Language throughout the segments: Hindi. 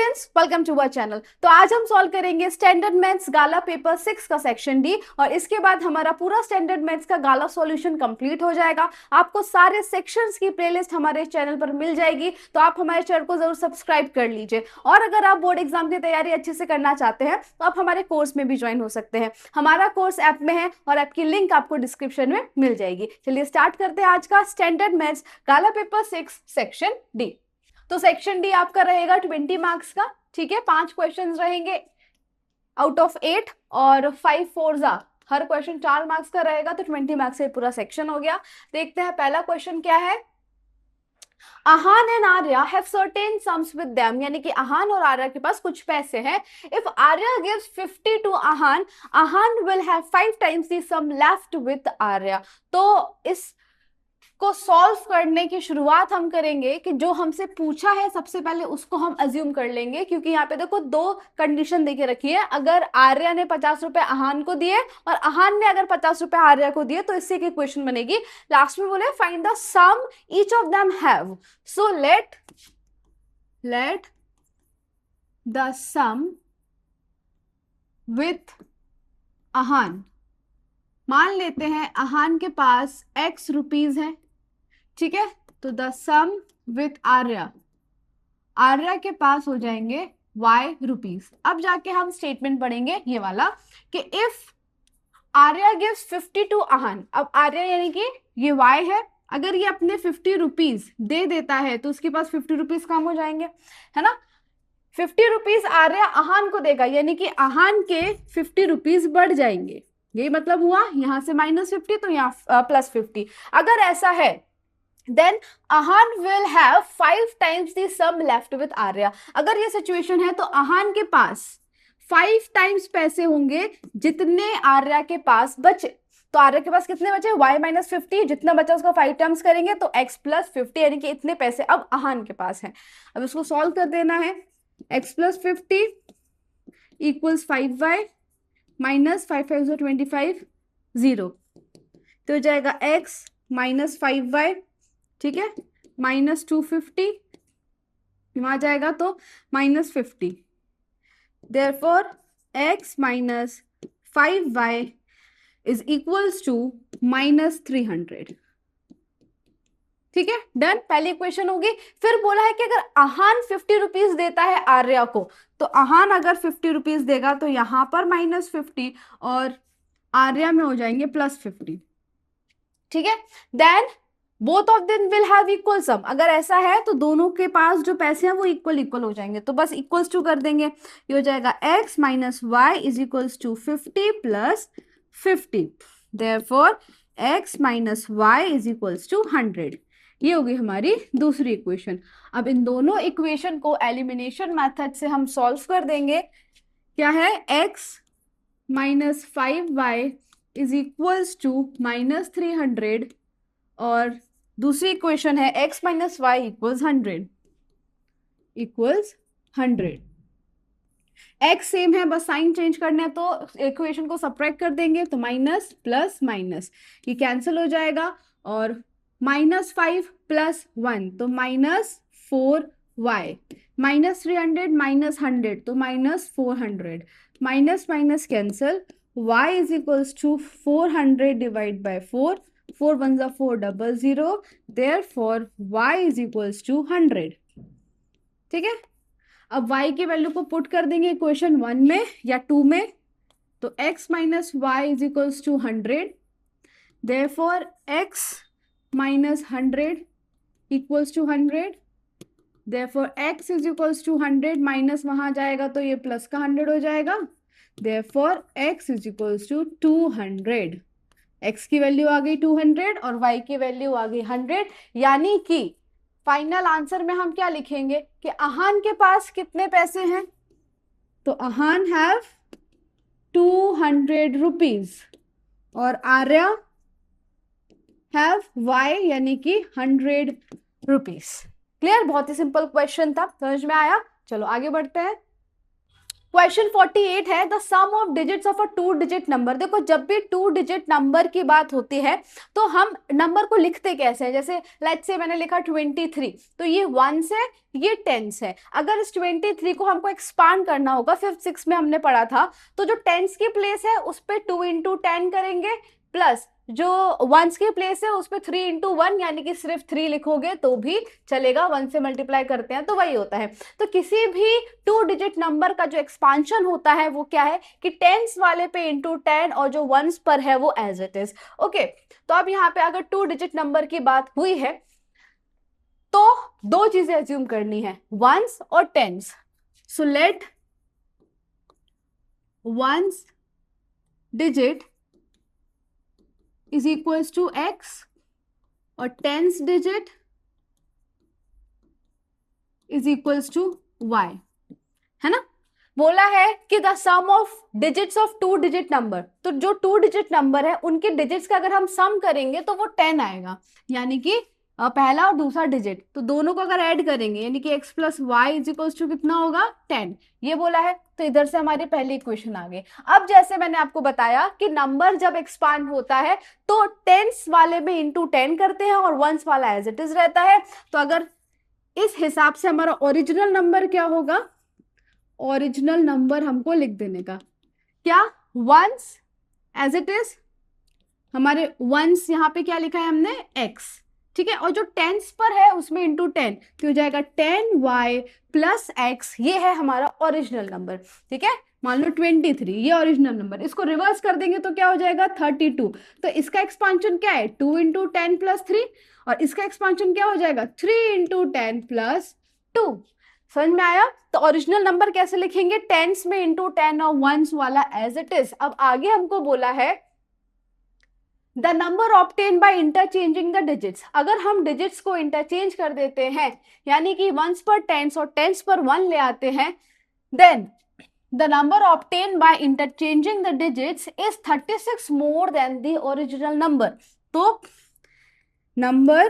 Students, welcome to our channel. तो आज हम सॉल्व करेंगे स्टैंडर्ड मैथ्स गाला पेपर 6 का सेक्शन डी, और इसके बाद हमारा पूरा स्टैंडर्ड मैथ्स का गाला सॉल्यूशन कंप्लीट हो जाएगा। आपको सारे सेक्शंस की प्लेलिस्ट हमारे चैनल पर मिल जाएगी, तो आप हमारे चैनल को जरूर सब्सक्राइब कर लीजिए। और अगर आप बोर्ड एग्जाम की तैयारी अच्छे से करना चाहते हैं तो आप हमारे कोर्स में भी ज्वाइन हो सकते हैं। हमारा कोर्स ऐप में है और ऐप की लिंक आपको डिस्क्रिप्शन में मिल जाएगी। चलिए स्टार्ट करते हैं आज का स्टैंडर्ड मैथ्स गाला पेपर 6 सेक्शन डी। तो सेक्शन डी आपका रहेगा 20 मार्क्स का, ठीक है। 5 क्वेश्चंस रहेंगे आउट ऑफ 8 और 5 4 हर क्वेश्चन 4 मार्क्स का रहेगा, तो 20 मार्क्स से पूरा सेक्शन हो गया। देखते हैं पहला क्वेश्चन क्या है। Aahan and Arya have certain sums with them, यानी कि आहान और आर्या के पास कुछ पैसे हैं। If Arya gives 50 to Aahan, Aahan will have 5 times the sum left with Arya. तो इस को सॉल्व करने की शुरुआत हम करेंगे कि जो हमसे पूछा है सबसे पहले उसको हम अज्यूम कर लेंगे, क्योंकि यहाँ पे देखो 2 कंडीशन देके रखी है। अगर आर्या ने 50 रुपए आहान को दिए और आहान ने अगर 50 रुपए आर्या को दिए तो इससे एक इक्वेशन बनेगी। लास्ट में बोले find the sum each of them have, so let the sum with Aahan. मान लेते हैं आहान के पास x रुपीज है, ठीक है। तो the sum with Arya, Arya के पास हो जाएंगे y रुपीज। अब जाके हम स्टेटमेंट पढ़ेंगे ये वाला कि इफ आर्या गिव्स 50 टू आहान। अब आर्या यानी कि ये y है, अगर ये अपने 50 रुपीज दे देता है तो उसके पास 50 रुपीज कम हो जाएंगे, है ना। 50 रुपीज आर्या आहान को देगा, यानी कि आहान के 50 रुपीज बढ़ जाएंगे। यही मतलब हुआ, यहां से -50 तो यहाँ +50। अगर ऐसा है then Aahan will have 5 times the sum left with Arya. अगर ये सिचुएशन है तो आहान के पास 5 टाइम्स पैसे होंगे जितने आर्या के पास बचे। तो आर्या के पास कितने बचे, y -50, जितना बचा उसका 5 टाइम्स करेंगे तो x + 50, यानी कि इतने पैसे अब आहान के पास हैं। अब इसको सॉल्व कर देना है। x + 50 = 5y -5 5 25 0, तो हो जाएगा x -5y, ठीक है, -250 वहां जाएगा तो -50। Therefore x - 5y is equals to -300, ठीक है। डन, पहली इक्वेशन होगी। फिर बोला है कि अगर आहान 50 रुपीज देता है आर्या को, तो आहान अगर 50 रुपीज देगा तो यहां पर -50 और आर्या में हो जाएंगे +50, ठीक है। Then both of them will have equal sum. अगर ऐसा है तो दोनों के पास जो पैसे हैं वो इक्वल हो जाएंगे, तो बस इक्वल्स टू कर देंगे। ये हो जाएगा x - y = 50 + 50। Therefore x - y = 100। ये होगी हमारी दूसरी इक्वेशन। अब इन दोनों इक्वेशन को एलिमिनेशन मेथड से हम सॉल्व कर देंगे। क्या है, x - 5y = -300, और दूसरी इक्वेशन है x - y = 100। x सेम है, बस साइन चेंज करना है, तो इक्वेशन को सब्ट्रैक्ट कर देंगे तो माइनस प्लस माइनस ये कैंसिल हो जाएगा, और -5 + 1 तो -4y, -300 -100 तो -400, minus minus cancel, y = 400 divide by 4, 4 1 = 4 00, therefore y = 100, ठीक है। अब y की वैल्यू को पुट कर देंगे इक्वेशन 1 में या 2 में, तो x - y = 100, therefore x - 100 = 100, therefore x = 100, minus वहां जाएगा तो ये प्लस का 100 हो जाएगा, therefore x = 200। x की वैल्यू आ गई 200 और y की वैल्यू आ गई 100, यानी कि फाइनल आंसर में हम क्या लिखेंगे कि आहान के पास कितने पैसे हैं, तो आहान हैव 200 रुपीज और आर्या हैव y यानी कि 100 रुपीज। क्लियर, बहुत ही सिंपल क्वेश्चन था, समझ में आया। चलो आगे बढ़ते हैं। क्वेश्चन 48 है the sum of digits of a 2 digit number. देखो जब भी 2 डिजिट नंबर की बात होती है तो हम नंबर को लिखते कैसे हैं, जैसे लेट्स से मैंने लिखा 23, तो ये 1 है, ये 10 है। अगर इस 23 को हमको एक्सपांड करना होगा, 5th 6th में हमने पढ़ा था, तो जो 10s की प्लेस है उस पर 2 इंटू 10 करेंगे, प्लस जो 1s की प्लेस है उस पर 3 इंटू 1 यानी कि सिर्फ 3 लिखोगे तो भी चलेगा, 1 से मल्टीप्लाई करते हैं तो वही होता है। तो किसी भी 2 डिजिट नंबर का जो एक्सपांशन होता है वो क्या है कि 10s वाले पे इंटू 10 और जो 1s पर है वो एज इट इज। ओके, तो अब यहाँ पे अगर 2 डिजिट नंबर की बात हुई है तो दो चीजें एज्यूम करनी है, 1s और 10s। So let 1s digit is equals to x और 10s digit is equals to y, है ना। बोला है कि the sum of digits of 2 digit number, तो जो 2 डिजिट नंबर है उनके डिजिट्स का अगर हम सम करेंगे तो वो 10 आएगा, यानी कि पहला और दूसरा डिजिट, तो दोनों को अगर ऐड करेंगे यानी कि x plus y is equals to कितना होगा 10, ये बोला है। तो इधर से हमारी पहली इक्वेशन आ गई। अब जैसे मैंने आपको बताया कि नंबर जब एक्सपांड होता है तो 10s वाले में इंटू 10 करते हैं और 1s वाला एज इट इज रहता है। तो अगर इस हिसाब से हमारा ओरिजिनल नंबर क्या होगा, ओरिजिनल नंबर हमको लिख देने का क्या, 1s एज इट इज, हमारे 1s यहाँ पे क्या लिखा है हमने x, ठीक है, और जो 10s पर है उसमें इंटू 10 तो हो जाएगा 10y प्लस x, ये है हमारा ओरिजिनल नंबर। ठीक है, मान लो 23 ये ओरिजिनल नंबर, इसको रिवर्स कर देंगे तो क्या हो जाएगा 32। तो इसका एक्सपांशन क्या है 2 इंटू 10 प्लस 3, और इसका एक्सपांशन क्या हो जाएगा 3 इंटू 10 प्लस 2। समझ में आया। तो ओरिजिनल नंबर कैसे लिखेंगे, 10s में इंटू 10 और 1s वाला एज इट इज। अब आगे हमको बोला है the number obtain by interchanging the digits. अगर हम डिजिट्स को इंटरचेंज कर देते हैं यानी कि 1s पर 10s और 10s पर 1 ले आते हैं, then the number obtained by interchanging the digits is 36 more than the original number। तो number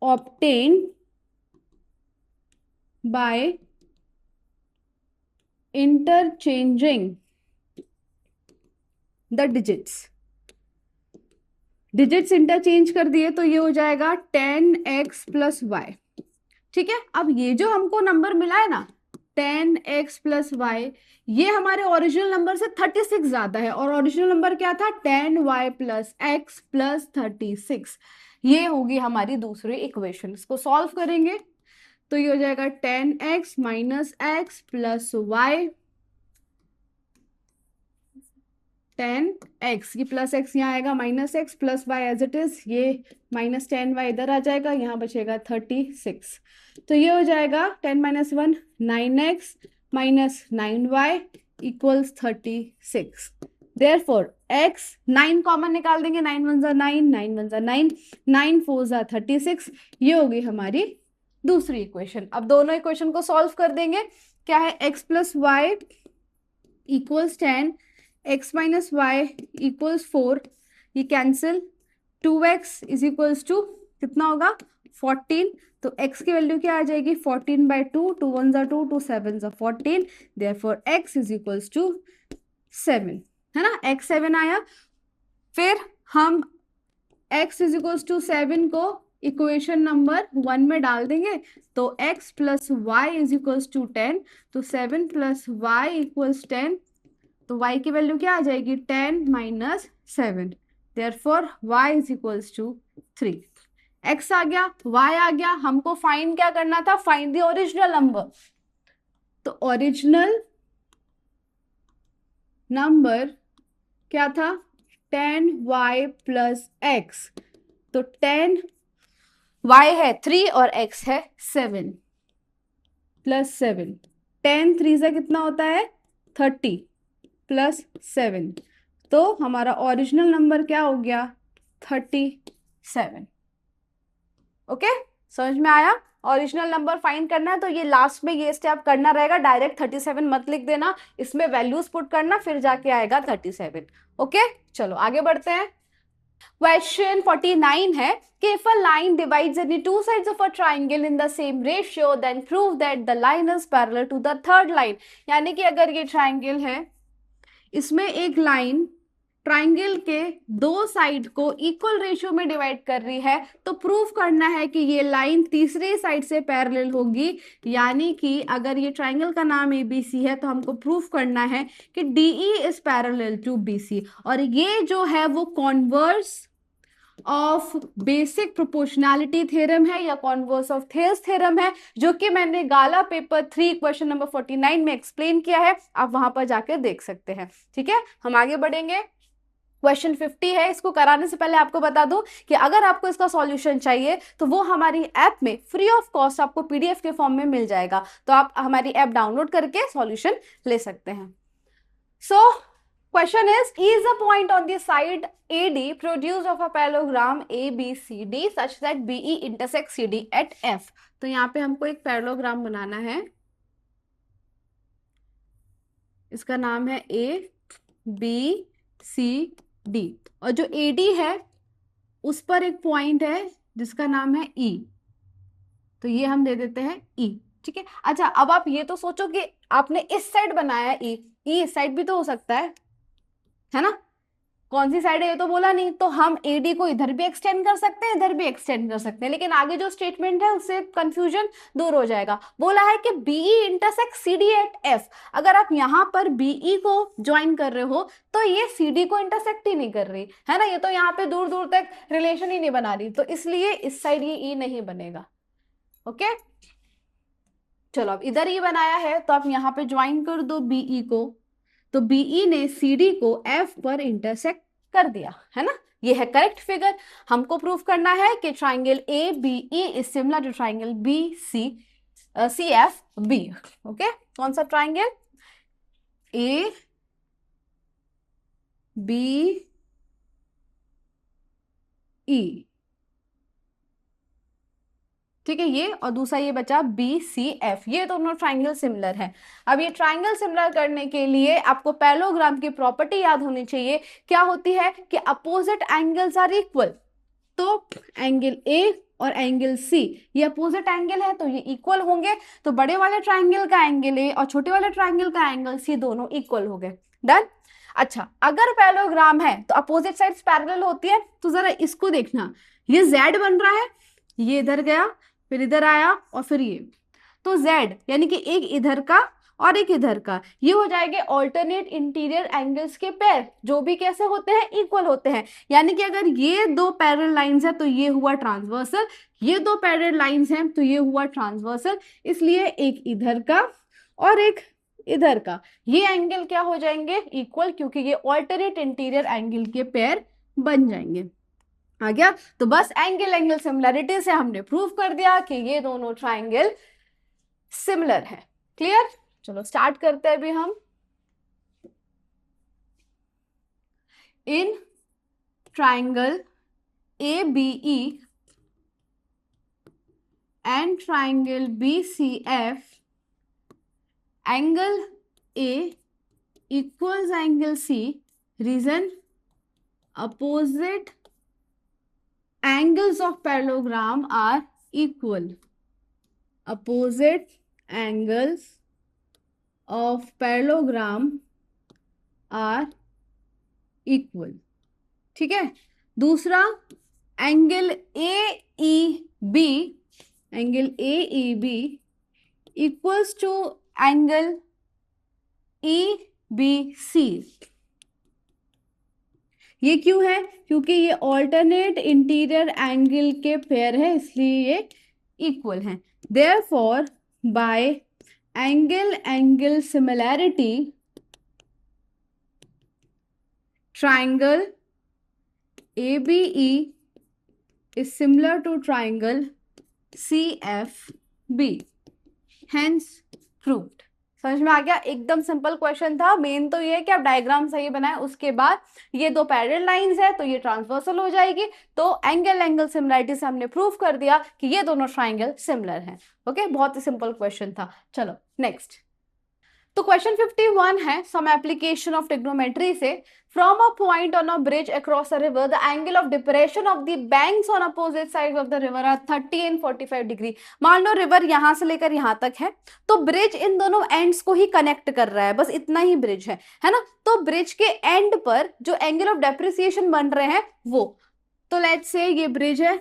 obtained by interchanging the digits interchange कर दिए तो ये हो जाएगा 10x प्लस वाई। ठीक है, अब ये जो हमको नंबर मिला है ना 10x प्लस वाई, ये हमारे ओरिजिनल नंबर से 36 ज्यादा है, और ओरिजिनल नंबर क्या था 10y प्लस x प्लस 36। ये होगी हमारी दूसरी इक्वेशन। इसको सॉल्व करेंगे तो ये हो जाएगा 10x minus x plus Y, 10x, ये प्लस x यहाँ आएगा, minus x plus y as it is, ये माइनस 10y इधर आ जाएगा, यहाँ बचेगा 36। तो ये हो जाएगा 10 minus 1 9x minus 9y equals 36। Therefore x 9 common निकाल देंगे, 9 1 जा 9, 9 1 जा 9, 9 4 जा 36। ये होगी हमारी दूसरी इक्वेशन। अब दोनों इक्वेशन को सॉल्व कर देंगे। क्या है, x plus y equals 10, x minus y equals 4, ये cancel, 2x is equals to कितना होगा 14। तो x की वैल्यू क्या आ जाएगी 14/2, 2 1 जा 2, 2 7 जा 14, therefore x is equals to 7, है ना, x 7 आया। फिर हम x इज इक्वल्स टू 7 को इक्वेशन नंबर 1 में डाल देंगे तो x plus y is equals to 10, तो 7 प्लस वाई इक्वल्स 10, तो y की वैल्यू क्या आ जाएगी 10 minus 7, therefore y is equals to 3। x आ गया, y आ गया, हमको फाइंड क्या करना था, फाइंड द ओरिजिनल नंबर। तो ओरिजिनल नंबर क्या था 10y प्लस x, तो 10y है 3 और x है 7 प्लस 7, 10 3 से कितना होता है 30 प्लस 7, तो हमारा ओरिजिनल नंबर क्या हो गया 37। ओके, समझ में आया। ओरिजिनल नंबर फाइंड करना है तो ये लास्ट में ये स्टेप करना रहेगा, डायरेक्ट 37 मत लिख देना, इसमें वैल्यूज पुट करना फिर जाके आएगा 37। ओके, चलो आगे बढ़ते हैं। क्वेश्चन 49 है कि if a line divides any two sides of a triangle in the same ratio then prove that the line is parallel to the third line। यानी कि अगर ये ट्राइंगल है, इसमें एक लाइन ट्राइंगल के दो साइड को इक्वल रेशियो में डिवाइड कर रही है, तो प्रूफ करना है कि ये लाइन तीसरी साइड से पैरेलल होगी। यानी कि अगर ये ट्राइंगल का नाम एबीसी है तो हमको प्रूफ करना है कि DE is parallel to BC, और ये जो है वो converse of basic proportionality theorem है या कॉन्वर्स ऑफ थेल्स थ्योरम है, जो कि मैंने गाला पेपर 3 क्वेश्चन नंबर 49 में एक्सप्लेन किया है। आप वहां पर जाकर देख सकते हैं। ठीक है, हम आगे बढ़ेंगे। क्वेश्चन 50 है। इसको कराने से पहले आपको बता दूं कि अगर आपको इसका सॉल्यूशन चाहिए तो वो हमारी ऐप में फ्री ऑफ कॉस्ट आपको पीडीएफ के फॉर्म में मिल जाएगा, तो आप हमारी ऐप डाउनलोड करके सॉल्यूशन ले सकते हैं। सो question is a point on the side AD produced of a parallelogram ABCD such that BE intersects CD at F। तो यहाँ पे हमको एक पैरेललोग्राम बनाना है, इसका नाम है ABCD, और जो AD है उस पर एक पॉइंट है जिसका नाम है E, तो ये हम दे देते हैं E। ठीक है, अच्छा अब आप ये तो सोचो कि आपने इस साइड बनाया E इस साइड भी तो हो सकता है ना? कौन सी साइड है ये तो बोला नहीं, तो हम AD को इधर भी एक्सटेंड कर सकते हैं, इधर भी एक्सटेंड कर सकते हैं, लेकिन आगे जो स्टेटमेंट है उससे कंफ्यूजन दूर हो जाएगा। बोला है कि BE intersect CD at F। अगर आप यहाँ पर BE को ज्वाइन कर रहे हो तो ये CD को इंटरसेक्ट ही नहीं कर रही है ना, ये तो यहाँ पे दूर दूर तक रिलेशन ही नहीं बना रही, तो इसलिए इस साइड ये E नहीं बनेगा। ओके, चलो अब इधर E बनाया है तो आप यहाँ पे ज्वाइन कर दो BE को, तो BE ने CD को F पर इंटरसेक्ट कर दिया है ना। ये है करेक्ट फिगर। हमको प्रूफ करना है कि triangle ABE is similar to triangle CFB। Okay, कौन सा ट्राइंगल? ABE, ठीक है, ये और दूसरा ये बचा BCF। ये दोनों ट्राइंगल सिमिलर है। अब ये ट्राइंगल सिमिलर करने के लिए आपको पैरेललोग्राम की प्रॉपर्टी याद होनी चाहिए। क्या होती है कि अपोजिट एंगल्स आर इक्वल। तो एंगल A और एंगल C ये अपोजिट एंगल है तो ये इक्वल होंगे, तो बड़े वाले ट्राइंगल का एंगल A और छोटे वाले ट्राइंगल का एंगल C दोनों इक्वल हो गए। डन। अच्छा, अगर पैरेललोग्राम है तो अपोजिट साइड्स पैरेलल होती है, तो जरा इसको देखना, ये Z बन रहा है, ये इधर गया, फिर इधर आया और फिर ये, तो Z यानी कि एक इधर का और एक इधर का, ये हो जाएंगे ऑल्टरनेट इंटीरियर एंगल्स के पेयर, जो भी कैसे होते हैं, इक्वल होते हैं। यानी कि अगर ये दो पैरेलल लाइंस है तो ये हुआ ट्रांसवर्सल, ये दो पैरेलल लाइंस हैं तो ये हुआ ट्रांसवर्सल, इसलिए एक इधर का और एक इधर का, ये एंगल क्या हो जाएंगे, इक्वल, क्योंकि ये ऑल्टरनेट इंटीरियर एंगल के पेयर बन जाएंगे। आ गया? तो बस एंगल सिमिलरिटी से हमने प्रूव कर दिया कि ये दोनों ट्राइंगल सिमिलर है। क्लियर? चलो स्टार्ट करते हैं अभी हम। In triangle ABE and triangle BCF, angle A equals angle C, reason opposite angles of parallelogram are equal, opposite angles of parallelogram are equal। ठीक है, दूसरा angle AEB, angle AEB equals to angle EBC। ये क्यों है? क्योंकि ये ऑल्टरनेट इंटीरियर एंगल के पेयर है, इसलिए ये इक्वल हैं। Therefore by angle similarity triangle ABE is similar to triangle CFB, hence proved। समझ में आ गया? एकदम सिंपल क्वेश्चन था। मेन तो ये है कि आप डायग्राम सही बनाए, उसके बाद ये दो पैरेलल लाइंस है तो ये ट्रांसवर्सल हो जाएगी, तो एंगल सिमिलरिटी से हमने प्रूव कर दिया कि ये दोनों ट्राइंगल सिमिलर हैं। ओके, बहुत ही सिंपल क्वेश्चन था। चलो नेक्स्ट। तो क्वेश्चन 51 है, सम एप्लीकेशन ऑफ ट्रिग्नोमेट्री से, from a point on a bridge across a river the angle of depression of the banks on opposite side of the river are 30 and 45 degree. मान लो रिवर यहां से लेकर यहां तक है, तो ब्रिज इन दोनों एंड्स को ही कनेक्ट कर रहा है, बस इतना ही ब्रिज है ना। तो ब्रिज के एंड पर जो एंगल ऑफ डेप्रिसिएशन बन रहे हैं वो, तो लेट्स से ये ब्रिज है,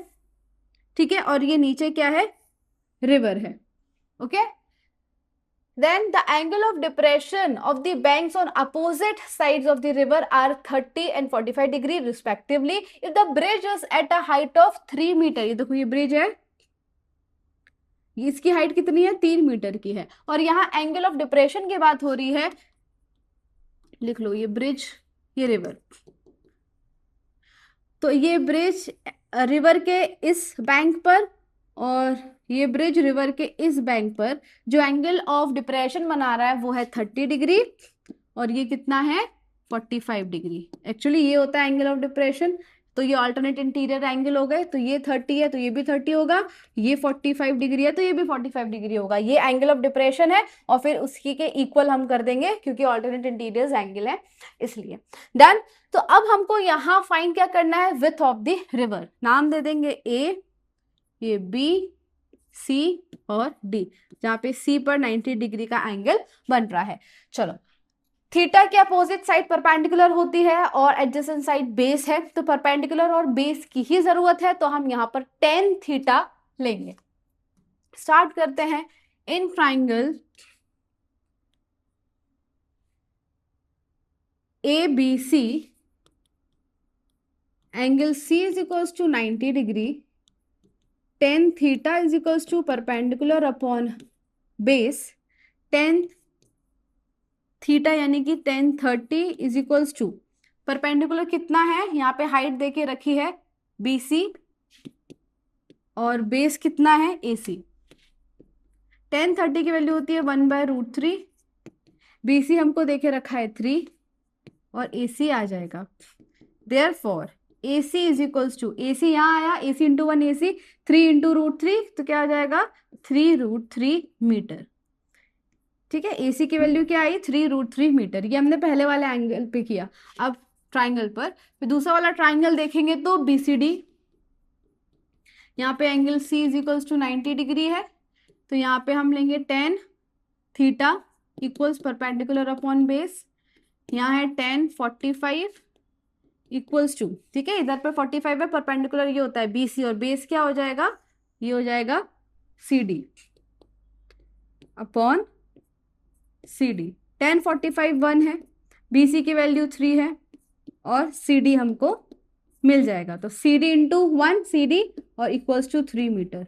ठीक है, और ये नीचे क्या है, रिवर है, okay. Then the angle of depression of the banks on opposite sides of the river are 30 and 45 degree respectively if the bridge is at a height of 3 metre. ये देखो ये ब्रिज है, इसकी हाइट कितनी है, 3 मीटर की है, और यहाँ एंगल ऑफ डिप्रेशन की बात हो रही है, लिख लो ये ब्रिज, ये रिवर, तो ये ब्रिज रिवर के इस बैंक पर और ये ब्रिज रिवर के इस बैंक पर जो एंगल ऑफ डिप्रेशन बना रहा है वो है 30 डिग्री, और ये कितना है, 45 डिग्री। एक्चुअली ये होता है एंगल ऑफ डिप्रेशन, तो ये ऑल्टरनेट इंटीरियर एंगल हो गए, तो ये 30 है तो ये भी 30 होगा, ये 45 डिग्री है तो ये भी 45 डिग्री होगा, ये एंगल ऑफ डिप्रेशन है, और फिर उसकी के इक्वल हम कर देंगे क्योंकि ऑल्टरनेट इंटीरियर एंगल है इसलिए। डन। तो अब हमको यहाँ फाइंड क्या करना है, विथ ऑफ द रिवर, नाम दे देंगे ए, ये बी, सी और डी, जहां पे सी पर 90 डिग्री का एंगल बन रहा है। चलो, थीटा के अपोजिट साइड परपेंडिकुलर होती है और एडजेसेंट साइड बेस है, तो परपेंडिकुलर और बेस की ही जरूरत है, तो हम यहां पर tan थीटा लेंगे। स्टार्ट करते हैं। In triangle ABC angle C is equals to 90 degree, tan theta is equals to perpendicular upon base, tan theta यानी कि tan 30 is equals to perpendicular कितना है, यहाँ पे हाइट देके रखी है BC और बेस कितना है AC। tan 30 की वैल्यू होती है 1/√3, BC हमको देके रखा है 3 और AC आ जाएगा। Therefore AC is equals to, AC यहाँ आया, AC इंटू 1 AC, 3 इंटू √3 तो क्या आ जाएगा, 3√3 मीटर। ठीक है, AC की वैल्यू क्या आई, 3√3 मीटर। ये हमने पहले वाले एंगल पे किया, अब ट्राइंगल पर फिर दूसरा वाला ट्राइंगल देखेंगे तो BCD, यहाँ पे angle C is equals to 90 degree है, तो यहाँ पे हम लेंगे tan theta equals perpendicular upon base, यहाँ है tan 45 इक्वल्स टू, ठीक है, इधर पर 45 है, परपेंडिकुलर ये होता है BC और बेस क्या हो जाएगा, ये हो जाएगा CD अपॉन CD। tan 45 1 है, BC की वैल्यू 3 है और CD हमको मिल जाएगा, तो CD इंटू 1 CD और इक्वल्स टू 3 मीटर।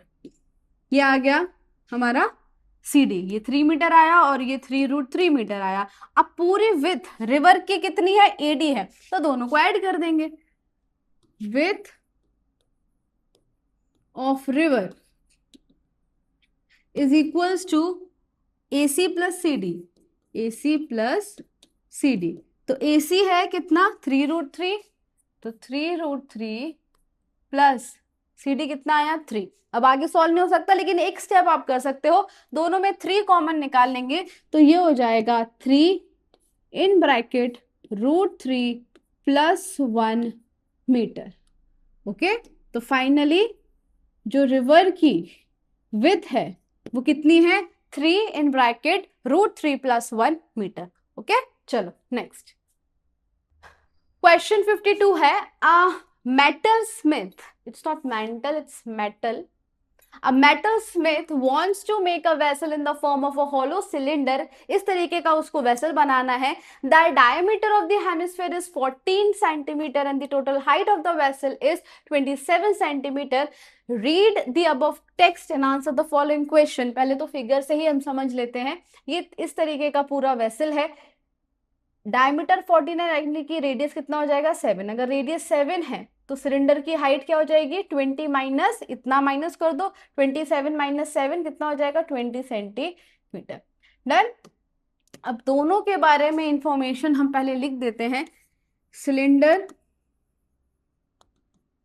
ये आ गया हमारा CD, ये 3 मीटर आया और ये 3√3 मीटर आया। अब पूरी विथ रिवर की कितनी है, AD है, तो दोनों को ऐड कर देंगे। Width of river is equals to AC plus CD, AC plus CD, तो AC है कितना 3√3, तो 3√3 प्लस CD कितना आया 3। अब आगे सॉल्व नहीं हो सकता, लेकिन एक स्टेप आप कर सकते हो, दोनों में 3 कॉमन निकाल लेंगे, तो ये हो जाएगा 3 in bracket √3 plus 1 metre. Okay, तो फाइनली जो रिवर की विथ है वो कितनी है, 3 in bracket √3 plus 1 metre. Okay, चलो नेक्स्ट क्वेश्चन 52 है, metal smith, it's not mental, it's metal, a metal smith wants to make a vessel in the form of a hollow cylinder, इस तरीके का उसको वेसल बनाना है। The diameter of the hemisphere is 14 centimeter and the total height of the vessel is 27 centimeter. Read the above text and answer the following question। पहले तो फिगर से ही हम समझ लेते हैं, ये इस तरीके का पूरा वेसल है, डायमीटर 14 है, यानी कि रेडियस कितना हो जाएगा 7। अगर रेडियस 7 है तो सिलेंडर की हाइट क्या हो जाएगी, 20 माइनस इतना माइनस कर दो, 27 माइनस 7 कितना हो जाएगा 20 सेंटीमीटर। डन। अब दोनों के बारे में इंफॉर्मेशन हम पहले लिख देते हैं। सिलेंडर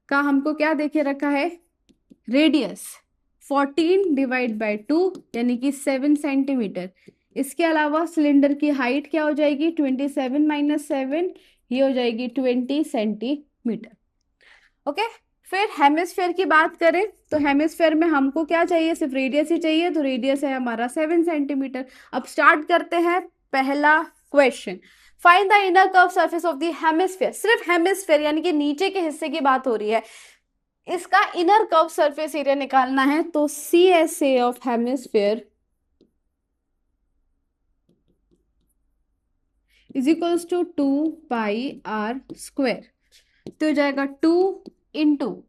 का हमको क्या देखे रखा है, रेडियस 14 डिवाइड बाय 2 यानी कि 7 सेंटीमीटर, इसके अलावा सिलेंडर की हाइट क्या हो जाएगी, 27 माइनस 7, ये हो जाएगी 20 सेंटीमीटर। ओके, फिर हेमिस्फेयर की बात करें तो हेमिस्फेयर में हमको क्या चाहिए, सिर्फ रेडियस ही चाहिए, तो रेडियस है हमारा 7 सेंटीमीटर। अब स्टार्ट करते हैं पहला question. Find the inner curve surface of the hemisphere. सिर्फ हेमिस्फेयर यानी कि नीचे के हिस्से की बात हो रही है, इसका इनर कर्व सरफेस एरिया निकालना है। तो CSA of hemisphere is equals to 2 pi are square. तो हो जाएगा 2 इंटू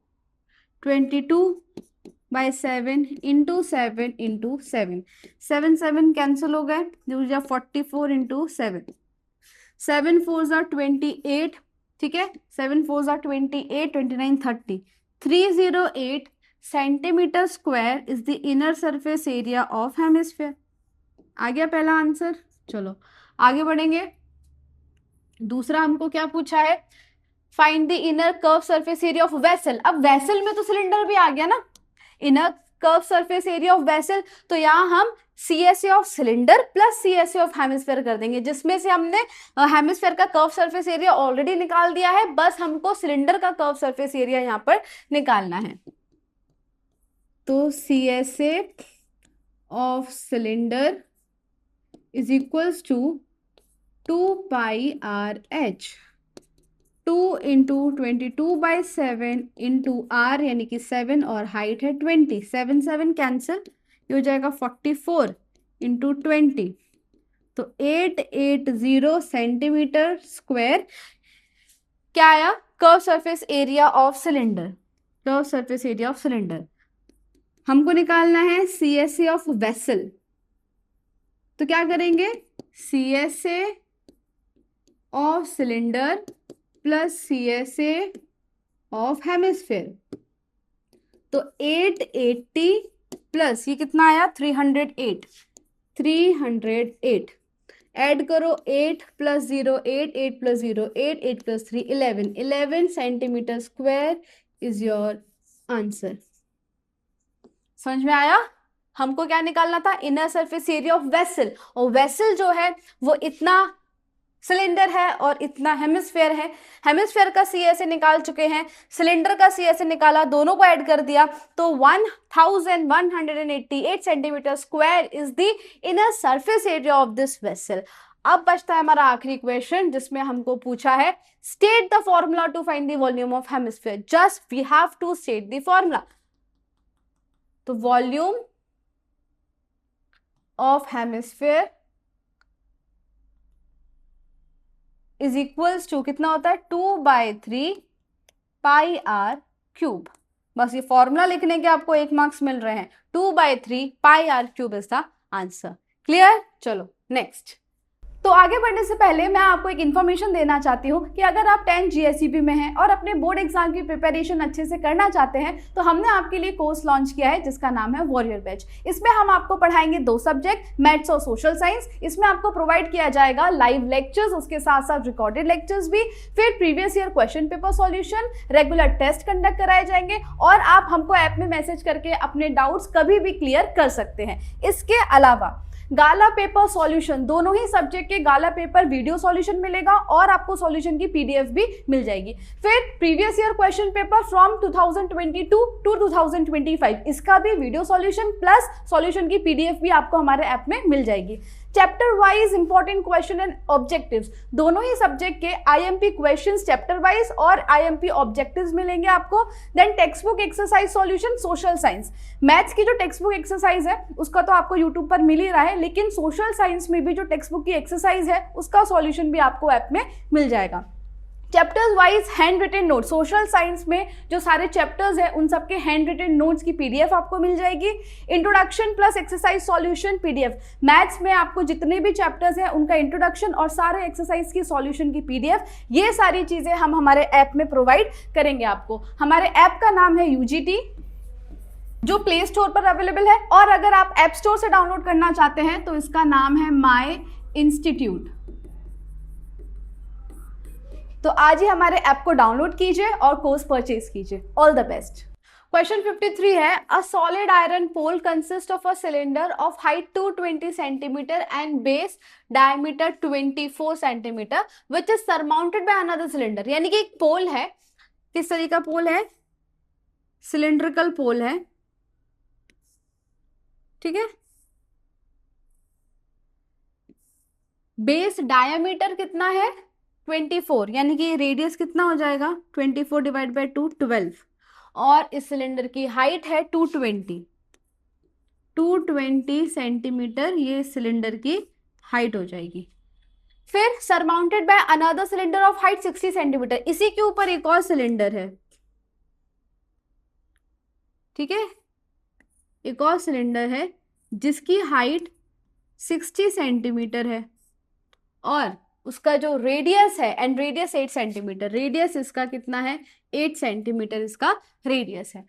22/7 इंटू 7 इंटू 7, 7 कैंसिल हो गए, 44 इंटू 7, 7 4 28, ठीक है, 7 4 28, 29 30, 308 centimetre square is the inner surface area of hemisphere. आ गया पहला आंसर। चलो आगे बढ़ेंगे। दूसरा हमको क्या पूछा है, find the inner curve surface area of vessel. अब वेसल में तो सिलेंडर भी आ गया ना, inner curve surface area of vessel, तो यहाँ हम CSA of cylinder plus CSA of hemisphere कर देंगे, जिसमें से हमने हेमिस्फेयर का कर्व सरफेस एरिया ऑलरेडी निकाल दिया है, बस हमको सिलेंडर का कर्व सरफेस एरिया यहाँ पर निकालना है। तो CSA of cylinder is equals to 2 pi r h, 2 into 22/7 into r यानी कि 7 और हाइट है 20, 7 7 कैंसिल, ये हो जाएगा 44 इंटू 20, तो 880 सेंटीमीटर स्क्वायर क्या आया, curve surface area of cylinder. Curve surface area of cylinder हमको निकालना है CSA ऑफ वेसल। तो क्या करेंगे, CSA of cylinder plus CSA of hemisphere, तो 880 प्लस ये कितना आया 308, 308 ऐड करो, 8 + 0 8, 8 + 0 8, 8 + 3 11, 11 centimetre square is your answer. समझ में आया। हमको क्या निकालना था, inner surface area of vessel, और वेसल जो है वो इतना सिलेंडर है और इतना हेमिस्फेयर है। हेमिस्फेयर का CSA निकाल चुके हैं, सिलेंडर का CSA निकाला, दोनों को ऐड कर दिया, तो 1188 centimetre square is the inner surface area of this vessel. अब बचता है हमारा आखिरी क्वेश्चन, जिसमें हमको पूछा है state the formula to find the volume of hemisphere. Just we have to state the formula. तो volume of hemisphere is equals to कितना होता है, 2/3 पाई आर क्यूब। बस ये फॉर्मूला लिखने के आपको 1 मार्क्स मिल रहे हैं। 2/3 pi R cube is the answer. Clear. चलो नेक्स्ट। तो आगे बढ़ने से पहले मैं आपको एक इन्फॉर्मेशन देना चाहती हूँ कि अगर आप 10 GSEB में हैं और अपने बोर्ड एग्जाम की प्रिपरेशन अच्छे से करना चाहते हैं, तो हमने आपके लिए कोर्स लॉन्च किया है जिसका नाम है वॉरियर बैच। इसमें हम आपको पढ़ाएंगे 2 सब्जेक्ट, मैथ्स और सोशल साइंस। इसमें आपको प्रोवाइड किया जाएगा लाइव लेक्चर्स, उसके साथ साथ रिकॉर्डेड लेक्चर्स भी, फिर previous year question paper solution, regular test conduct कराए जाएंगे, और आप हमको ऐप में मैसेज करके अपने डाउट्स कभी भी क्लियर कर सकते हैं। इसके अलावा गाला पेपर सॉल्यूशन, दोनों ही सब्जेक्ट के गाला पेपर वीडियो सॉल्यूशन मिलेगा और आपको सॉल्यूशन की PDF भी मिल जाएगी। फिर previous year question paper from 2022 to 2025, इसका भी वीडियो सॉल्यूशन प्लस सॉल्यूशन की PDF भी आपको हमारे ऐप में मिल जाएगी। Chapter wise important question and objectives, दोनों ही सब्जेक्ट के IMP क्वेश्चंस चैप्टर वाइज और IMP ऑब्जेक्टिव्स मिलेंगे आपको। Then textbook exercise solution social science, maths की जो टेक्स्ट बुक एक्सरसाइज है उसका तो आपको यूट्यूब पर मिल ही रहा है, लेकिन सोशल साइंस में भी जो टेक्स्ट बुक की एक्सरसाइज है उसका सॉल्यूशन भी आपको ऐप में मिल जाएगा। Chapters wise handwritten note, social science में जो सारे चैप्टर्स हैं उन सबके हैंड रिटन नोट्स की PDF आपको मिल जाएगी। Introduction plus exercise solution PDF, maths में आपको जितने भी चैप्टर्स हैं उनका इंट्रोडक्शन और सारे एक्सरसाइज की सॉल्यूशन की PDF, ये सारी चीजें हम हमारे ऐप में प्रोवाइड करेंगे आपको। हमारे ऐप का नाम है UGT, जो प्ले स्टोर पर अवेलेबल है, और अगर आप ऐप स्टोर से डाउनलोड करना चाहते हैं तो इसका नाम है माई इंस्टीट्यूट। तो आज ही हमारे ऐप को डाउनलोड कीजिए और कोर्स परचेज कीजिए। All the best. क्वेश्चन 53 है, a solid iron pole consist of a cylinder of height 220 centimetre and base diameter 24 centimetre which is surmounted by another cylinder. यानी कि एक पोल है, किस तरह का पोल है, सिलेंड्रिकल पोल है, ठीक है। बेस डायमीटर कितना है 24, यानी कि रेडियस कितना हो जाएगा 24 डिवाइड बाय 2 12, और इस सिलेंडर की हाइट है 220 सेंटीमीटर, ये सिलेंडर की हाइट हो जाएगी। फिर surmounted by another cylinder of height 60 centimetre, इसी के ऊपर एक और सिलेंडर है, ठीक है, एक और सिलेंडर है जिसकी हाइट 60 सेंटीमीटर है और उसका जो रेडियस है, एंड रेडियस 8 सेंटीमीटर, रेडियस इसका कितना है 8 सेंटीमीटर इसका रेडियस है।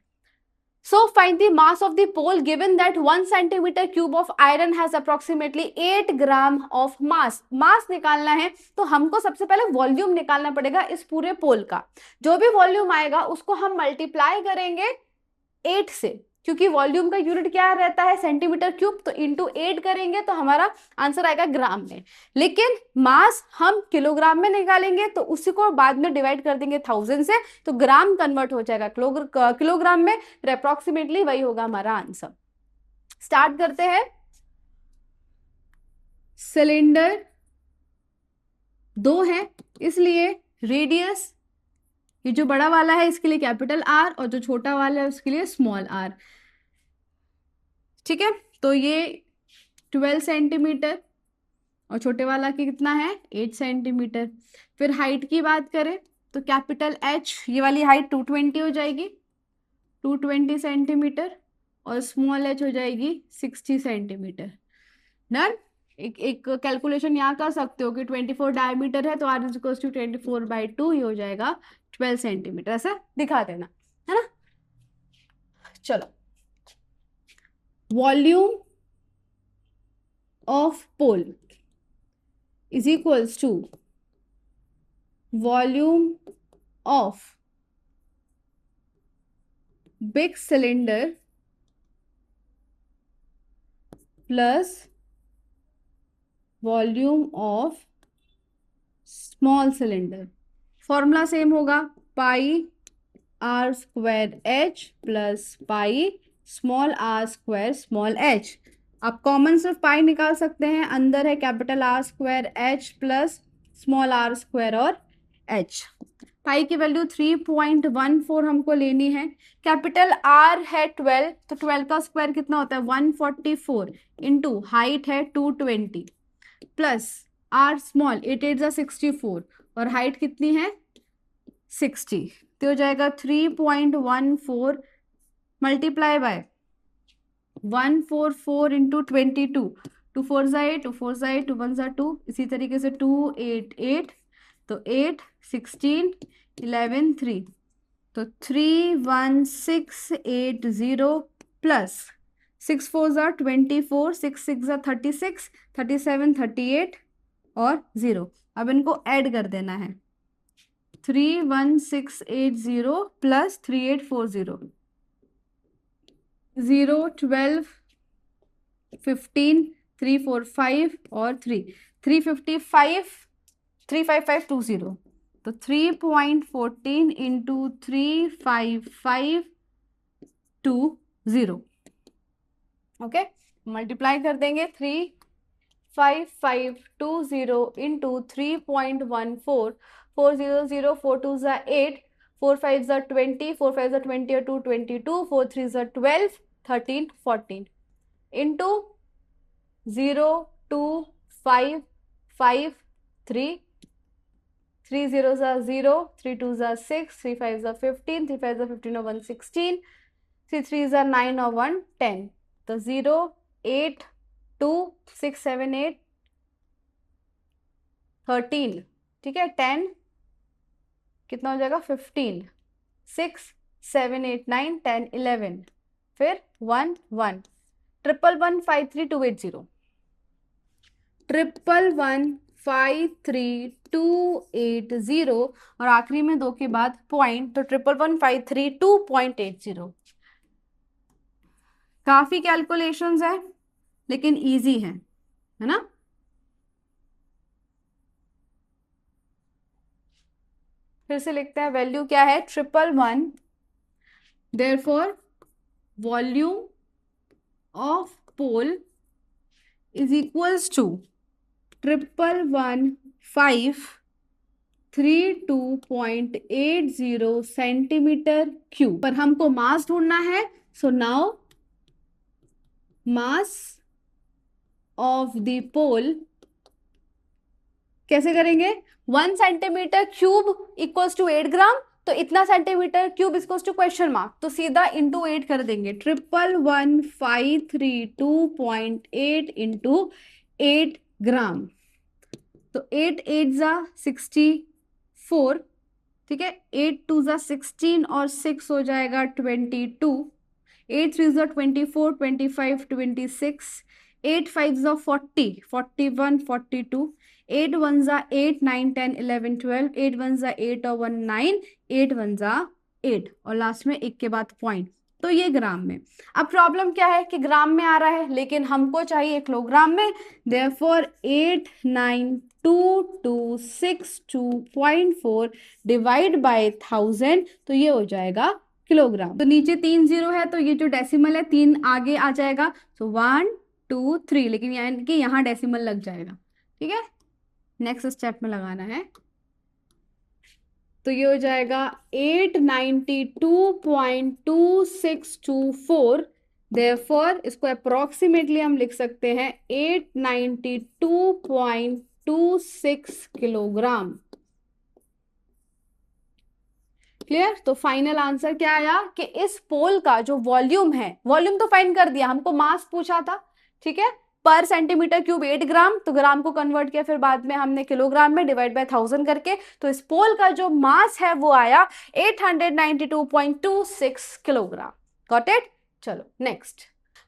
So find the mass of the pole given that 1 centimeter cube of iron has approximately 8 gram of mass। मास निकालना है तो हमको सबसे पहले वॉल्यूम निकालना पड़ेगा इस पूरे पोल का। जो भी वॉल्यूम आएगा उसको हम मल्टीप्लाई करेंगे 8 से, क्योंकि वॉल्यूम का यूनिट क्या रहता है सेंटीमीटर क्यूब, तो इंटू 8 करेंगे तो हमारा आंसर आएगा ग्राम में। लेकिन मास हम किलोग्राम में निकालेंगे तो उसी को बाद में डिवाइड कर देंगे 1000 से, तो ग्राम कन्वर्ट हो जाएगा किलोग्राम में, फिर अप्रोक्सीमेटली वही होगा हमारा आंसर। स्टार्ट करते हैं। सिलेंडर 2 है, इसलिए रेडियस ये जो बड़ा वाला है इसके लिए कैपिटल आर और जो छोटा वाला है उसके लिए स्मॉल आर, ठीक है। तो ये 12 सेंटीमीटर और छोटे वाला की कितना है 8 सेंटीमीटर। फिर हाइट की बात करें तो कैपिटल एच, ये वाली हाइट 220 हो जाएगी, 220 सेंटीमीटर, और स्मॉल एच हो जाएगी 60 सेंटीमीटर। डन। एक कैलकुलेशन यहाँ कर सकते हो कि 24 डायमीटर है तो आर इज इक्वल टू 24/2, ये हो जाएगा 12 सेंटीमीटर, ऐसा दिखा देना, है ना। चलो, volume of pole is equals to volume of big cylinder plus volume of small cylinder. Formula same होगा, pi are square H plus pi small R square small H. आप कॉमन सिर्फ पाई निकाल सकते हैं, अंदर है capital R square H plus small R square और एच। पाई की वैल्यू 3.14 हमको लेनी है। कैपिटल आर है 12, तो 12 का स्क्वायर कितना होता है 144, इंटू हाइट है 220 प्लस आर स्मॉल 8 8 64 और हाइट कितनी है 60, तो हो जाएगा 3.14 मल्टीप्लाई बाय 144 इंटू 22, 2 4 8, 2 4 8, 2 1 2, इसी तरीके से 2 8 8, तो 8 16 11 3, तो 31680 प्लस 6 4 24, 6 6 36, 37 38 और 0। अब इनको ऐड कर देना है, 31680 प्लस 3840, 0 12 15 345 और 3 355 35520, तो 3.14 इंटू 35520, ओके। मल्टीप्लाई कर देंगे 35520 इंटू 3.14, 400 4 2 8, 4 5 20, 4 5 20 और 2 22, 4 3 12, 13 14 इंटू 0 2 5 5 3, 3 0 0, 3 2 6, 3 5 15, 3 5 15 और 1 16, 3 3 9 और 1 10, तो 0 8 2 6 7 8 13, ठीक है, 10 कितना हो जाएगा 15, 6 7 8 9 10 11, फिर 1 1, 11153 280 और आखिरी में 2 के बाद पॉइंट, तो 11153 2.80। काफी कैलकुलेशंस है लेकिन इजी है ना। फिर से लिखते हैं, वैल्यू क्या है 111, therefore volume of pole is equals to 111532.80 centimetre cube. पर हमको मास ढूंढना है, so now mass of the pole कैसे करेंगे, 1 centimetre cube equals to 8 gram, तो इतना centimetre cube equals to question mark, तो सीधा इंटू 8 कर देंगे, 111532.8 इंटू 8 ग्राम। तो 8 8 जा 64, ठीक है, 8 2 जा 16 और 6 हो जाएगा 22, 8 3 जा 24, 25 26, 8 5 जा 40, 41 42, 8 1 जा 8 9 10 11 12, 8 1 जा 8 और 1 9, 8 1 जा 8 और लास्ट में एक के बाद पॉइंट, तो ये ग्राम में। अब प्रॉब्लम क्या है कि ग्राम में आ रहा है लेकिन हमको चाहिए किलोग्राम में, देयरफॉर 89226.4 डिवाइड बाय 1000, तो ये हो जाएगा किलोग्राम। तो नीचे 3 0 है तो ये जो डेसिमल है 3 आगे आ जाएगा, तो 1 2 3, लेकिन यानी कि यहाँ डेसिमल लग जाएगा, ठीक है। नेक्स्ट स्टेप में लगाना है, तो ये हो जाएगा 892.2624, देयरफॉर इसको अप्रोक्सीमेटली हम लिख सकते हैं 892.26 किलोग्राम। क्लियर। तो फाइनल आंसर क्या आया कि इस पोल का जो वॉल्यूम है, वॉल्यूम तो फाइंड कर दिया, हमको मास पूछा था, ठीक है, पर सेंटीमीटर क्यूब 8 ग्राम, तो ग्राम को कन्वर्ट किया फिर बाद में हमने किलोग्राम में डिवाइड बाय 1000 करके, तो इस पोल का जो मास है वो आया 892.26 किलोग्राम। Got it. चलो नेक्स्ट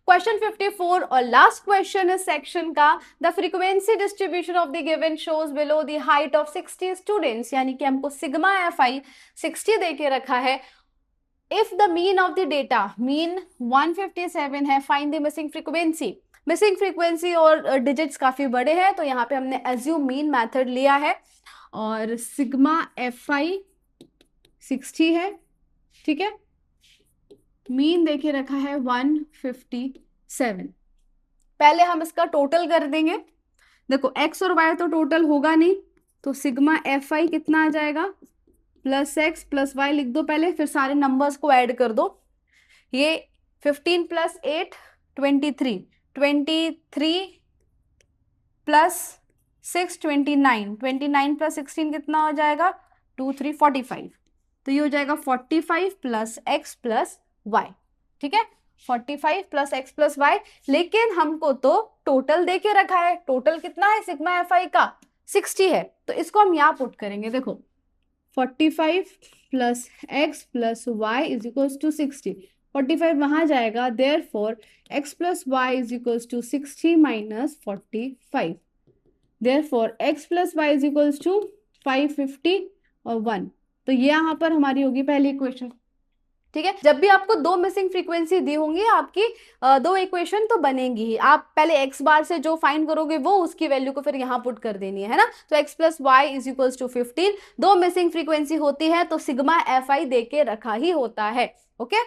क्वेश्चन 54 और लास्ट क्वेश्चन इस सेक्शन का, the frequency distribution of the given shows below the height of 60 students, यानी कि हमको सिग्मा एफआई 60 देके रखा है। If the mean of the data, mean 157 है, find the missing frequency. Missing frequency और डिजिट्स काफी बड़े हैं तो यहाँ पे हमने एज्यूम मीन मेथड लिया है और सिग्मा एफआई 60 है, ठीक है, मीन देके रखा है 157। पहले हम इसका टोटल कर देंगे, देखो x और y तो टोटल होगा नहीं, तो सिग्मा एफ आई कितना आ जाएगा, प्लस एक्स प्लस वाई लिख दो पहले, फिर सारे नंबर्स को ऐड कर दो। ये 15 प्लस 8 23, 23 प्लस 6 29, 29 प्लस 16 कितना हो जाएगा 2 3 45, तो ये हो जाएगा 45 प्लस एक्स प्लस वाई, ठीक है, 45 प्लस एक्स प्लस वाई। लेकिन हमको तो टोटल दे के रखा है, टोटल कितना है सिग्मा एफ आई का 60 है, तो इसको हम यहाँ पुट करेंगे, देखो 45 plus x plus y is equals to 60, 45 वहां जाएगा, therefore x plus y is equals to 60 minus 45, therefore x plus y is equals to 550 और 1, तो ये यहाँ पर हमारी होगी पहली इक्वेशन, ठीक है। जब भी आपको दो मिसिंग फ्रीक्वेंसी दी होंगी आपकी दो इक्वेशन तो बनेगी ही, आप पहले x बार से जो फाइंड करोगे वो उसकी वैल्यू को फिर यहाँ पुट कर देनी है ना, तो x plus y is equals to 15, दो मिसिंग फ्रीक्वेंसी होती है तो सिग्मा एफ आई दे के रखा ही होता है। ओके,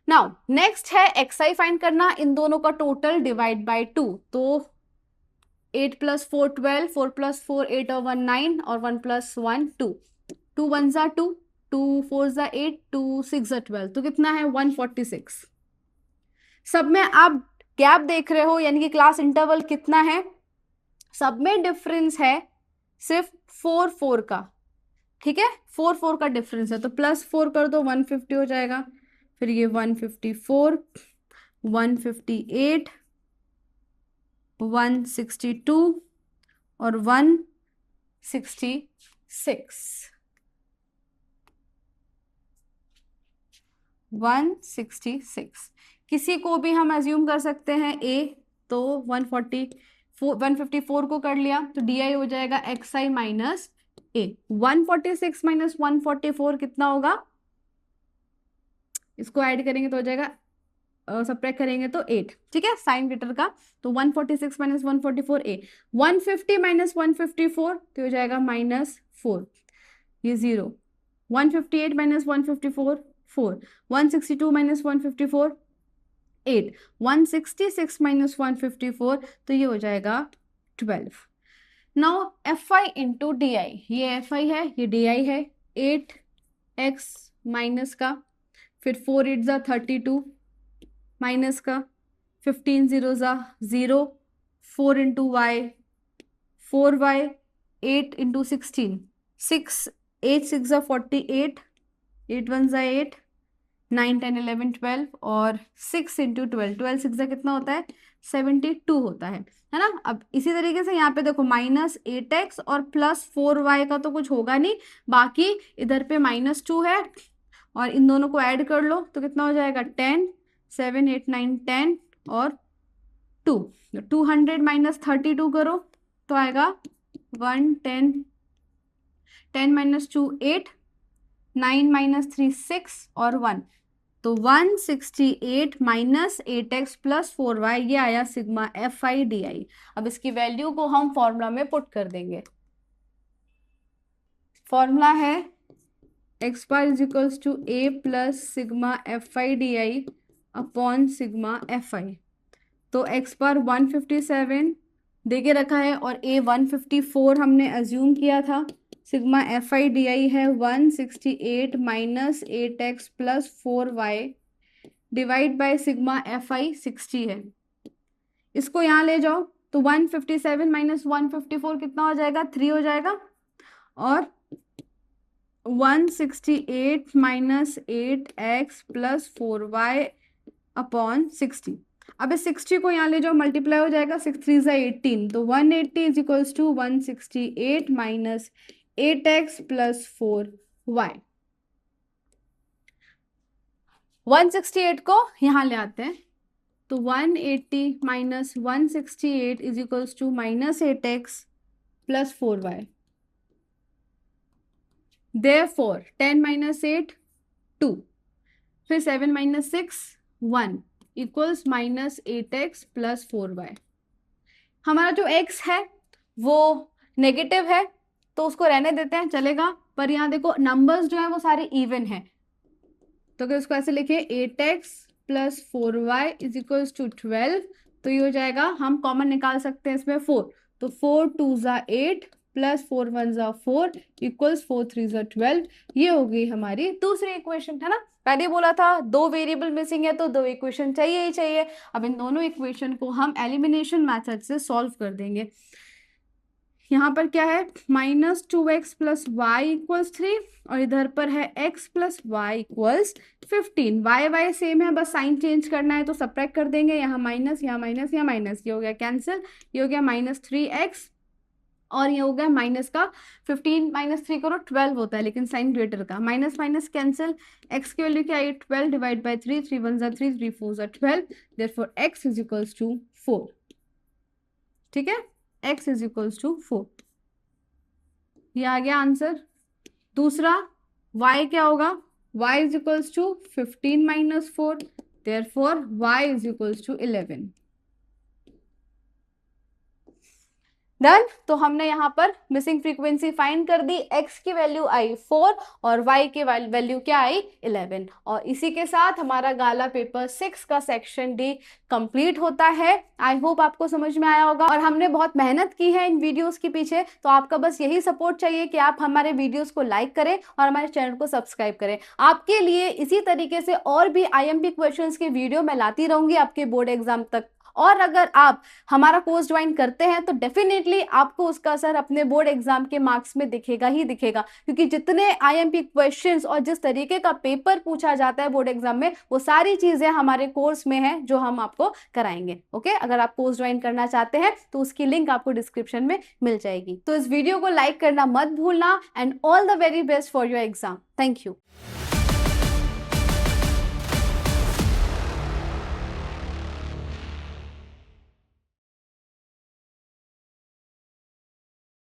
नाउ नेक्स्ट है एक्स आई फाइंड करना, इन दोनों का टोटल डिवाइड बाय 2, तो 8 प्लस 4 12, 4 प्लस 4 8 और 1 9 और 1 प्लस 1 2, 2 1 जा 2, 2 4 जा 8, 2 6 जा 12, तो कितना है 146। सब में आप गैप देख रहे हो यानी कि क्लास इंटरवल कितना है, सब में डिफरेंस है सिर्फ 4 4 का, ठीक है, 4 4 का डिफरेंस है, तो प्लस 4 कर दो 150 हो जाएगा, फिर ये 154 158 162 और 166 166। किसी को भी हम एज्यूम कर सकते हैं ए, तो 154 को कर लिया तो डी आई हो जाएगा एक्स आई माइनस ए, 146 माइनस 144 कितना होगा, इसको ऐड करेंगे तो हो जाएगा सब्ट्रैक्ट करेंगे तो 8, ठीक है, साइन ग्रेटर का। तो 146 माइनस 144 ए, 150 माइनस 154 तो हो जाएगा -4, ये 0, 158 माइनस 154 4, 162 माइनस 154 8, 166 माइनस 154 तो ये हो जाएगा 12। Now F I into D I, ये एफ आई है, ये डी आई है, 8x माइनस का, फिर 4 8 ज़ा 32 माइनस का, 15 0 ज़ा 0, 4 इंटू वाई 4y, 8 इंटू 16 6, 8 6 ज़ा 48, 8 1 ज़ा 8, 9 10 11 12 और 6 इंटू 12, 12 6 ज़ा कितना होता है 72 होता है ना। अब इसी तरीके से यहाँ पे देखो -8x और +4y का तो कुछ होगा नहीं, बाकी इधर पे -2 है और इन दोनों को ऐड कर लो तो कितना हो जाएगा 10, 7 8 9 10 और 2, 200 माइनस 32 करो तो आएगा 1 10, 10 माइनस 2 8, 9 माइनस 3 6 और 1, तो 168 माइनस 8x प्लस 4y, ये आया सिग्मा एफ आई डी आई। अब इसकी वैल्यू को हम फॉर्मूला में पुट कर देंगे। फॉर्मूला है x bar is equals to a plus sigma f i d i upon sigma f i. तो एक्स बार 157 दे के रखा है और ए 154 हमने अज्यूम किया था। सिग्मा एफ आई डी आई है 168 minus 8x plus 4y divide by sigma f आई 60 है। इसको यहाँ ले जाओ तो 157 माइनस 154 कितना हो जाएगा 3 हो जाएगा, और 168 minus 8x plus 4y upon 60। अब इस 60 को यहाँ ले जाओ, मल्टीप्लाई हो जाएगा, 6 3 ज़ा 18, तो 180 is equals to 168 minus 8x plus 4y। 168 को यहाँ ले आते हैं तो 180 minus 168 is equals to minus 8x plus 4y। Therefore 10 minus 8 2, फिर 7 minus 6 1 equals minus 8x plus 4y। हमारा जो x है वो नेगेटिव है तो उसको रहने देते हैं, चलेगा, पर यहाँ देखो नंबर्स जो है वो सारे इवन है, तो अगर उसको ऐसे लिखे 8x plus 4y is equals to 12, तो ये हो जाएगा, हम कॉमन निकाल सकते हैं इसमें 4, तो 4 2 ज़ा 8 प्लस 4 1 ज़ा 4 इक्वल्स 4 3 ज़ा 12। ये हो गई हमारी दूसरी इक्वेशन, है ना। पहले बोला था 2 वेरिएबल मिसिंग है तो 2 इक्वेशन चाहिए ही चाहिए। अब इन दोनों इक्वेशन को हम एलिमिनेशन मेथड से सॉल्व कर देंगे। यहाँ पर क्या है -2x प्लस वाई इक्वल्स 3 और इधर पर है x plus y equals 15। y same है, बस साइन चेंज करना है तो सब्ट्रैक्ट कर देंगे, यहाँ माइनस यहाँ माइनस यहाँ माइनस, ये हो गया कैंसिल, ये हो गया -3x और ये हो गया माइनस का 15 माइनस 3 करो 12 होता है, लेकिन साइन ग्रेटर का, माइनस माइनस कैंसिल, x की वैल्यू क्या आई 12 डिवाइड बाई 3, 3 1 ज़ा 3, 3 4 ज़ा 12, therefore x is equals to 4। ठीक है, x इज इक्वल्स टू 4, ये आ गया आंसर। दूसरा y क्या होगा, y is equals to 15 minus 4, therefore y is equals to 11। Done. तो हमने यहाँ पर मिसिंग फ्रीक्वेंसी फाइंड कर दी, x की वैल्यू आई 4 और y की वैल्यू क्या आई 11, और इसी के साथ हमारा गाला पेपर 6 का सेक्शन डी कंप्लीट होता है। आई होप आपको समझ में आया होगा, और हमने बहुत मेहनत की है इन वीडियोस के पीछे, तो आपका बस यही सपोर्ट चाहिए कि आप हमारे वीडियोस को लाइक करें और हमारे चैनल को सब्सक्राइब करें। आपके लिए इसी तरीके से और भी IMP क्वेश्चंस की वीडियो मैं लाती रहूंगी आपके बोर्ड एग्जाम तक, और अगर आप हमारा कोर्स ज्वाइन करते हैं तो डेफिनेटली आपको उसका असर अपने बोर्ड एग्जाम के मार्क्स में दिखेगा ही दिखेगा, क्योंकि जितने IMP क्वेश्चंस और जिस तरीके का पेपर पूछा जाता है बोर्ड एग्जाम में, वो सारी चीजें हमारे कोर्स में है जो हम आपको कराएंगे। ओके, अगर आप कोर्स ज्वाइन करना चाहते हैं तो उसकी लिंक आपको डिस्क्रिप्शन में मिल जाएगी। तो इस वीडियो को लाइक करना मत भूलना, and all the very best for your exam. Thank you.